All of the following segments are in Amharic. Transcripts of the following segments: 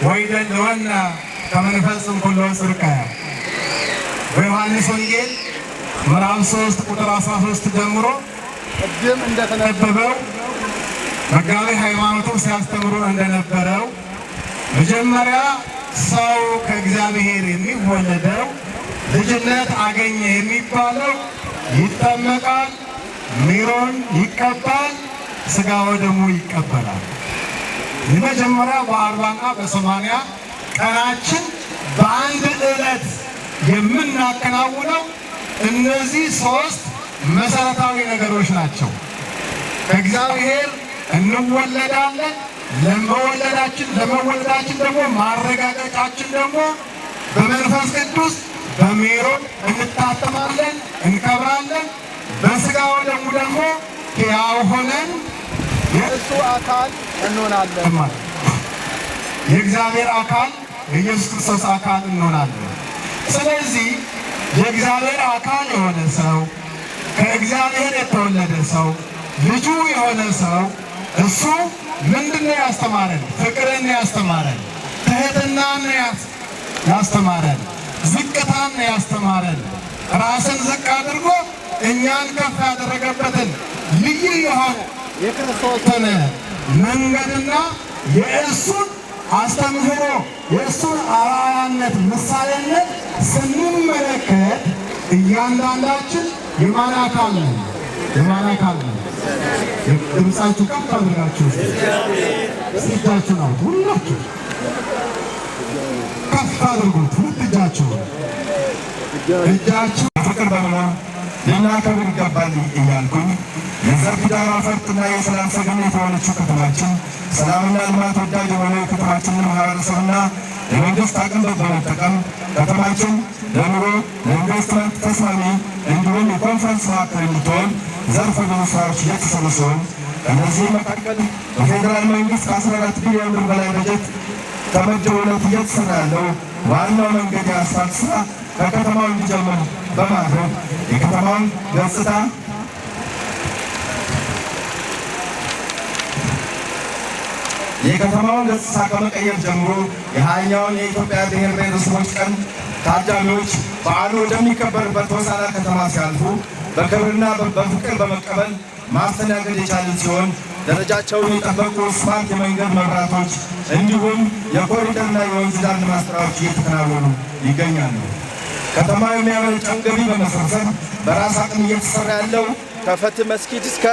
ወይደልወና ከመንፈስም ኩሎ ጽድቀ በዮሐንስ ወንጌል ምዕራፍ 3 ቁጥር 13 ጀምሮ ቅድም እንደተነበበው መጋቤ ሃይማኖቱ ሲያስተምሩ እንደነበረው መጀመሪያ ሰው ከእግዚአብሔር የሚወለደው ልጅነት አገኘ የሚባለው ይጠመቃል፣ ሜሮን ይቀባል፣ ሥጋ ወደሙ ይቀበላል። የመጀመሪያ በ40ና በ80 ቀናችን በአንድ ዕለት የምናከናውነው እነዚህ 3 መሰረታዊ ነገሮች ናቸው። ከእግዚአብሔር እንወለዳለን። ለመወለዳችን ደግሞ ማረጋገጫችን ደግሞ በመንፈስ ቅዱስ በሜሮን እንታተማለን፣ እንከብራለን። በሥጋ ወደሙ ደግሞ ሕያው ሆነን የእሱ አካል እንሆናለን ማለት የእግዚአብሔር አካል የኢየሱስ ክርስቶስ አካል እንሆናለን። ስለዚህ የእግዚአብሔር አካል የሆነ ሰው ከእግዚአብሔር የተወለደ ሰው ልጁ የሆነ ሰው እሱ ምንድነው ያስተማረን? ፍቅርን ያስተማረን፣ ትህትናን ያስተማረን፣ ዝቅታን ያስተማረን፣ ራስን ዝቅ አድርጎ እኛን ከፍ ያደረገበትን ልዩ የሆነ የክርስቶስን መንገድና የእሱን አስተምህሮ የእሱን አርአያነት ምሳሌነት ስንመለከት እያንዳንዳችን የማን አካል ነን? የማን አካል ነን? ድምፃችሁ ከፍ አድርጋችሁ እጃችሁን አውጡ። ሁላችሁ ከፍ አድርጉት። ሁለት እጃችሁ ፍቅር በመሆን ልናከብር ይገባል እያልኩኝ የዘር ዳር ፈርጥና የሰላም ሰገነት የሆነችው ከተማችን ሰላምና ልማት ወዳድ የሆነ ከተማችንን ማህበረሰብና የመንግስት አቅም በመጠቀም ከተማችን ለኑሮ ለኢንቨስትመንት ተስማሚ እንዲሁም የኮንፈረንስ ማዕከል እንድትሆን ዘርፈ ብዙ ስራዎች እየተሰሩ ሲሆን ከእነዚህ መካከል በፌዴራል መንግስት ከ14 ቢሊዮን ብር በላይ በጀት ተመድቦለት እየተሰራ ያለው ዋናው መንገድ የአስፋልት ስራ ከከተማው እንዲጀምር በማድረግ የከተማውን ገጽታ ከመቀየር ጀምሮ የ20ኛውን የኢትዮጵያ ብሔር ብሔረሰቦች ቀን ታዳሚዎች በዓሉ ወደሚከበርበት ሆሳዕና ከተማ ሲያልፉ በክብርና በፍቅር በመቀበል ማስተናገድ የቻልን ሲሆን ደረጃቸውን የጠበቁ ስማርት የመንገድ መብራቶች እንዲሁም የኮሪደርና የወንዝ ዳር ልማት ስራዎች እየተከናወኑ ይገኛሉ። ከተማው የሚያመነጨውን ገቢ በመሰብሰብ በራስ አቅም እየተሰራ ያለው ከፈትህ መስጊድ እስከ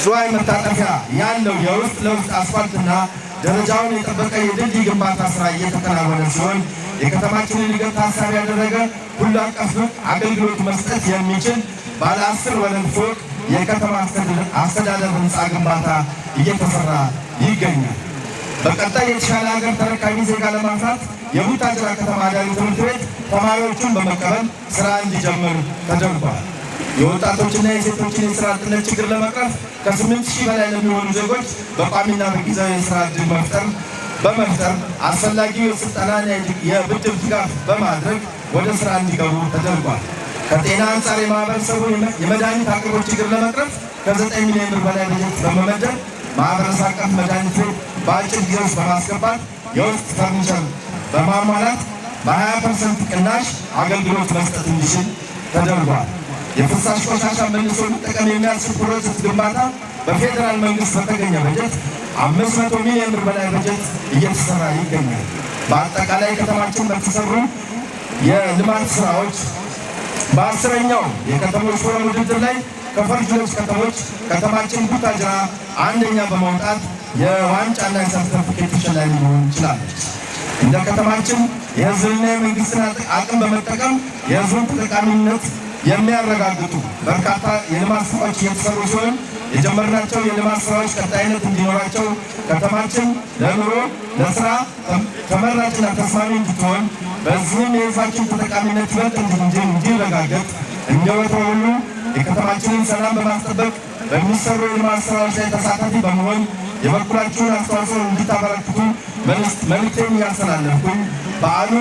ዝዋይ መታጠፊያ ያለው የውስጥ ለውስጥ አስፋልትና ደረጃውን የጠበቀ የድልድይ ግንባታ ስራ እየተከናወነ ሲሆን የከተማችንን እድገት ታሳቢ ያደረገ ሁሉ አቀፍ አገልግሎት መስጠት የሚችል ባለ 10 ወለል ፎቅ የከተማ አስተዳደር ህንፃ ግንባታ እየተሰራ ይገኛል። በቀጣይ የተሻለ ሀገር ተረካቢ ዜጋ ለማፍራት የቡታጅራ ከተማ አዳሪ ትምህርት ቤት ተማሪዎቹን በመቀበል ስራ እንዲጀምር ተደርጓል። የወጣቶችና የሴቶችን የስራ አጥነት ችግር ለመቅረፍ ከ8000 በላይ ለሚሆኑ ዜጎች በቋሚና በጊዜያዊ የስራ ዕድል በመፍጠር አስፈላጊው የስልጠናና የብድር ድጋፍ በማድረግ ወደ ስራ እንዲገቡ ተደርጓል። ከጤና አንጻር የማህበረሰቡ የመድኃኒት አቅርቦት ችግር ለመቅረፍ ከ9 ሚሊዮን ብር በላይ በጀት በመመደብ ማህበረሰብ አቀፍ መድኃኒት ቤት በአጭር ጊዜ ውስጥ በማስገባት የውስጥ ፈርኒቸር በማሟላት በ20% ቅናሽ አገልግሎት መስጠት እንዲችል ተደርጓል። የፍሳሽ ቆሻሻ መልሶ መጠቀም የሚያስችል ፕሮጀክት ግንባታ በፌዴራል መንግስት በተገኘ በጀት 500 ሚሊዮን ብር በላይ በጀት እየተሰራ ይገኛል። በአጠቃላይ ከተማችን በተሰሩ የልማት ስራዎች በ10ኛው የከተሞች ፎረም ውድድር ላይ ከፈርጅሎች ከተሞች ከተማችን ቡታጅራ አንደኛ በመውጣት የዋንጫና የሰርተፍኬት ተሸላሚ መሆን ችላለች። እንደ ከተማችን የህዝብና የመንግስትን አቅም በመጠቀም የህዝቡን ተጠቃሚነት የሚያረጋግጡ በርካታ የልማት ስራዎች እየተሰሩ ሲሆን የጀመርናቸው የልማት ስራዎች ቀጣይነት እንዲኖራቸው ከተማችን ለኑሮ ለስራ ተመራጭና ተስማሚ እንድትሆን በዚህም የህዝባችን ተጠቃሚነት ይበልጥ እንዲረጋገጥ እንደወትሮው ሁሉ የከተማችንን ሰላም በማስጠበቅ በሚሰሩ የልማት ስራዎች ላይ ተሳታፊ በመሆን የበኩላችሁን አስተዋጽኦ እንድታበረክቱ መልእክቴን እያስተላለፍኩኝ በዓሉ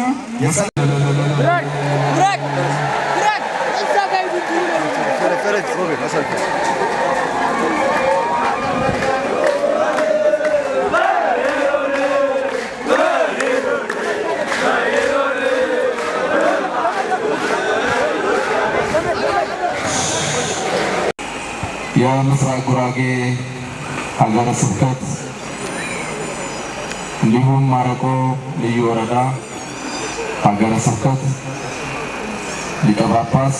የምስራቅ ጉራጌ ሀገረ ስብከት እንዲሁም ማረቆ ልዩ ወረዳ ሀገረ ስብከት ሊቀ ጳጳስ፣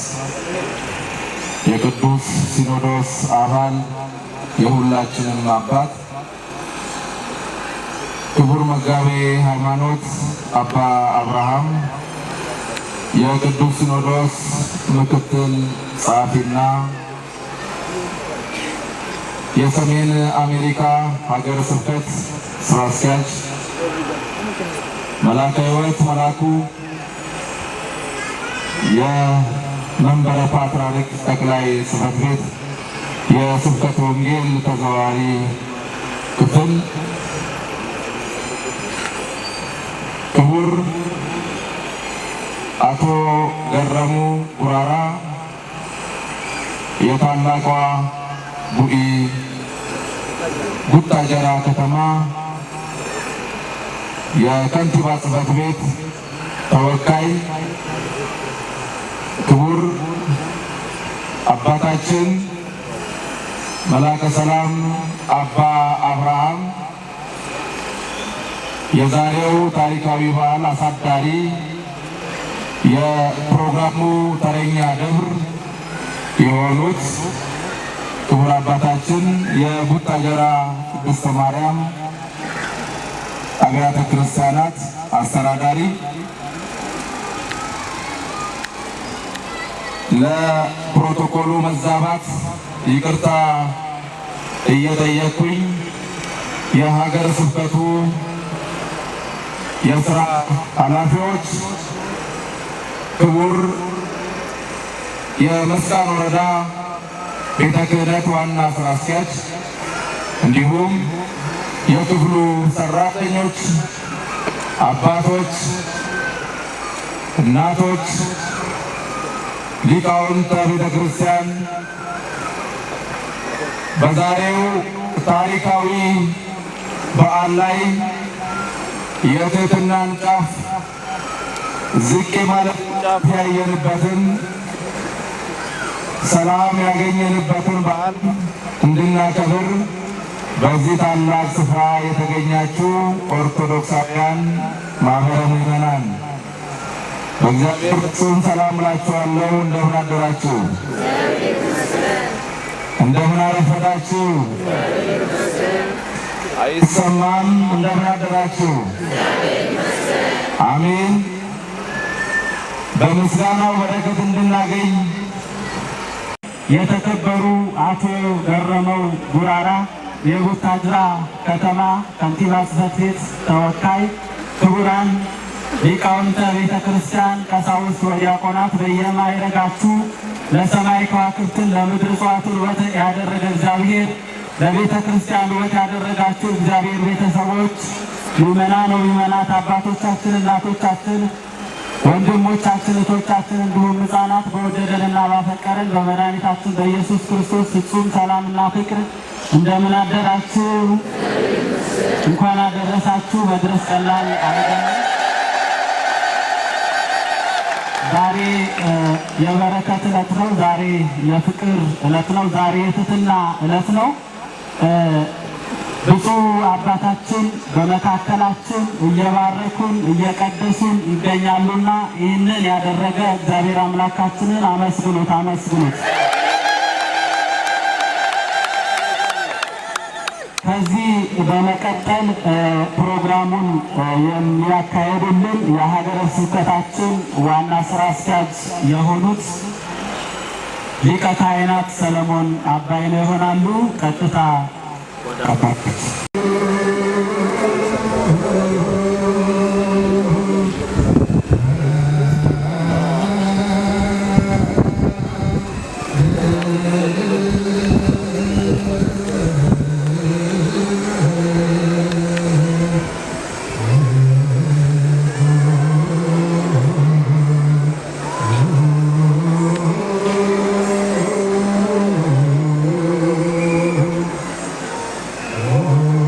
የቅዱስ ሲኖዶስ አባል፣ የሁላችንም አባት ክቡር መጋቤ ሃይማኖት አባ አብርሃም፣ የቅዱስ ሲኖዶስ ምክትል ጸሐፊና የሰሜን አሜሪካ ሀገረ ስብከት ስራ አስኪያጅ መልአከ ሕይወት መልአኩ፣ የመንበረ ፓትርያርክ ጠቅላይ ጽሕፈት ቤት የስብከተ ወንጌል ተዘዋዋሪ ክፍል ክቡር አቶ ገረሙ ጉራራ የታላቋ ጉዲ ጉታጀራ ከተማ የከንቲባ ጽሕፈት ቤት ተወካይ፣ ክቡር አባታችን መልአከ ሰላም አባ አብርሃም የዛሬው ታሪካዊ በዓል አሳዳሪ፣ የፕሮግራሙ ተረኛ ደብር የሆኑት ክቡር አባታችን የቡታጀራ ቅድስተ ማርያም አብያተ ክርስቲያናት አስተዳዳሪ፣ ለፕሮቶኮሉ መዛባት ይቅርታ እየጠየቅኩኝ የሀገረ ስብከቱ የስራ ኃላፊዎች፣ ክቡር የመስቃን ወረዳ ቤተ ክህነት ዋና ስራ አስኪያጅ እንዲሁም የክፍሉ ሰራተኞች፣ አባቶች፣ እናቶች፣ ሊቃውንተ ቤተ ክርስቲያን በዛሬው ታሪካዊ በዓል ላይ የትህትናን ጫፍ ዝቅ ማለት ጫፍ ያየንበትን ሰላም ያገኘንበትን በዓል እንድናከብር በዚህ ታላቅ ስፍራ የተገኛችሁ ኦርቶዶክሳውያን ማህበረ ምዕመናን በእግዚአብሔር ፍጹም ሰላም እላችኋለሁ። እንደምን አደራችሁ? እንደምን አረፈዳችሁ? አይሰማም? እንደምን አደራችሁ? አሜን። በምስጋናው በረከት እንድናገኝ የተከበሩ አቶ ገረመው ጉራራ የቡታጅራ ከተማ ከንቲባ ጽሕፈት ቤት ተወካይ፣ ክቡራን ሊቃውንተ ቤተ ክርስቲያን፣ ቀሳውስት ወዲያቆናት፣ በየማዕረጋችሁ ለሰማይ ከዋክብትን ለምድር እጽዋትን ውበት ያደረገ እግዚአብሔር ለቤተ ክርስቲያን ውበት ያደረጋችሁ እግዚአብሔር ቤተሰቦች፣ ምዕመናን ወምዕመናት፣ አባቶቻችን፣ እናቶቻችን፣ ወንድሞቻችን፣ እህቶቻችን እንዲሁም ሕፃናት በወደደንና ባፈቀረን በመድኃኒታችን በኢየሱስ ክርስቶስ ፍጹም ሰላምና ፍቅር እንደምን አደራችሁ? እንኳን አደረሳችሁ። መድረስ ቀላል አይደለም። ዛሬ የበረከት ዕለት ነው። ዛሬ የፍቅር ዕለት ነው። ዛሬ የትህትና ዕለት ነው። ብፁዕ አባታችን በመካከላችን እየባረኩን እየቀደሱን ይገኛሉና ይህንን ያደረገ እግዚአብሔር አምላካችንን አመስግኑት፣ አመስግኑት። ከዚህ በመቀጠል ፕሮግራሙን የሚያካሄዱልን የሀገረ ስብከታችን ዋና ስራ አስኪያጅ የሆኑት ሊቀ ካህናት ሰለሞን አባይነህ ይሆናሉ። ቀጥታ አባቶች Oh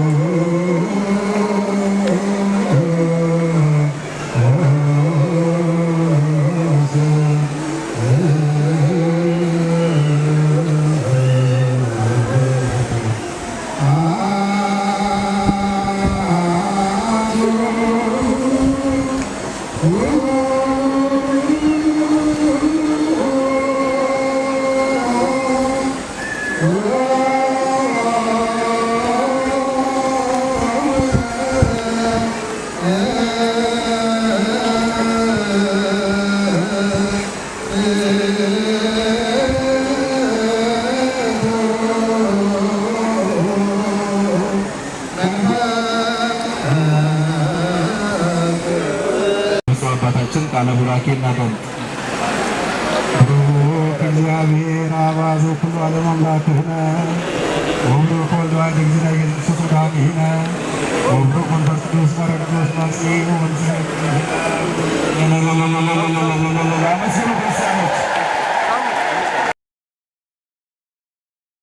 ቃለ ቡራኬ እናዳምጥ። ብሩክ እግዚአብሔር አብ ዘኩሉ ዓለም አምላክነ ወብሩክ ወልድ ዋሕድ እግዚእነ ኢየሱስ ክርስቶስ ወዳዊነ ወብሩክ መንፈስ ቅዱስ ወረድ ቅዱስ መጽኡ ወንዘ